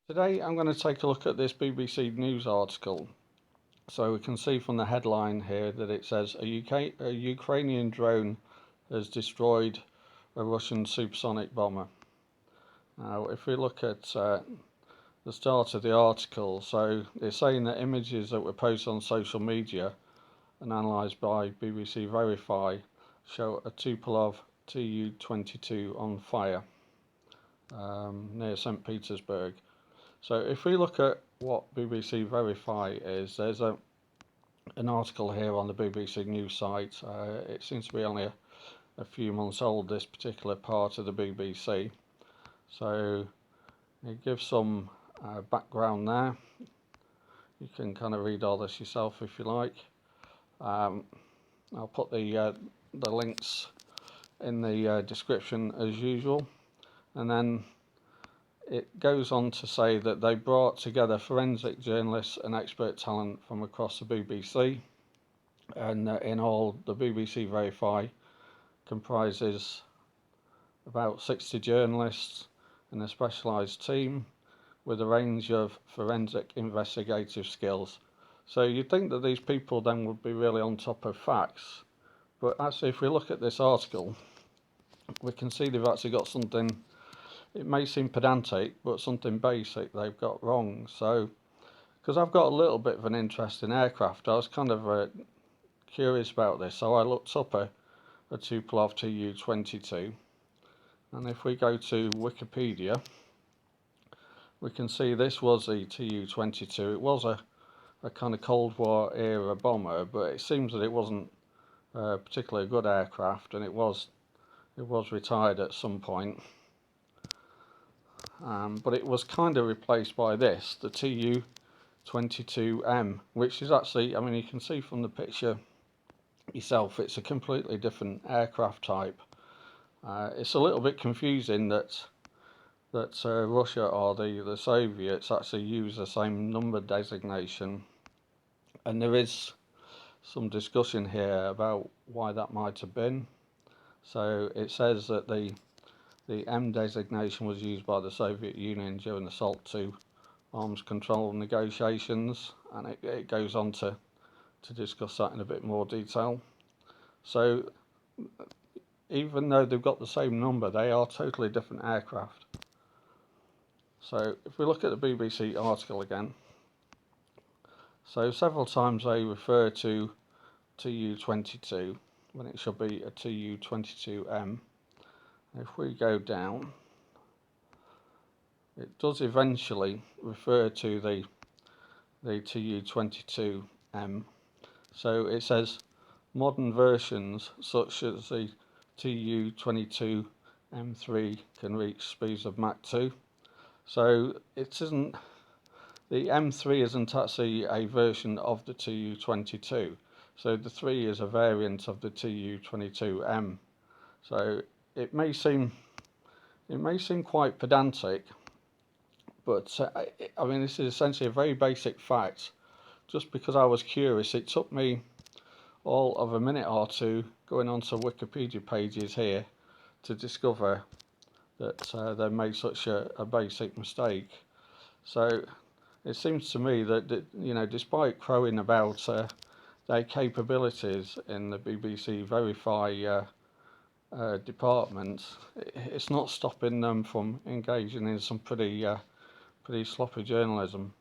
Today I'm going to take a look at this BBC News article. So we can see from the headline here that it says a Ukrainian drone has destroyed a Russian supersonic bomber. Now if we look at the start of the article, so they're saying that images that were posted on social media and analysed by BBC Verify show a Tupolev Tu-22 on fire near St Petersburg. So if we look at what BBC Verify is, there's an article here on the BBC News site. It seems to be only a few months old, this particular part of the BBC. So it gives some background there. You can kind of read all this yourself if you like. I'll put the links in the description as usual, and then it goes on to say that they brought together forensic journalists and expert talent from across the BBC, and in all, the BBC Verify comprises about 60 journalists and a specialised team with a range of forensic investigative skills. So you'd think that these people then would be really on top of facts, but actually if we look at this article, we can see they've actually got something. It may seem pedantic, but something basic they've got wrong. So, because I've got a little bit of an interest in aircraft, I was kind of curious about this. So I looked up a Tupolev Tu-22, and if we go to Wikipedia, we can see this was the Tu-22. It was a kind of Cold War era bomber, but it seems that it wasn't a particularly good aircraft, and it was retired at some point. But it was kind of replaced by this, the Tu-22M, which is actually, I mean, you can see from the picture yourself, it's a completely different aircraft type. It's a little bit confusing that Russia or the Soviets actually use the same number designation, and there is some discussion here about why that might have been. So it says that the M designation was used by the Soviet Union during the SALT II arms control negotiations, and it goes on to discuss that in a bit more detail. So even though they've got the same number, they are totally different aircraft. So if we look at the BBC article again, so several times they refer to Tu-22 when it should be a Tu-22M. If we go down, it does eventually refer to the Tu-22M. So it says modern versions such as the Tu-22M3 can reach speeds of Mach 2. So it isn't, the M3 isn't actually a version of the Tu-22. So the 3 is a variant of the Tu-22M. So it may seem quite pedantic, but I mean, this is essentially a very basic fact. Just because I was curious, it took me all of a minute or two going onto Wikipedia pages here to discover that they made such a basic mistake. So it seems to me that you know, despite crowing about their capabilities in the BBC Verify department, it's not stopping them from engaging in some pretty sloppy journalism.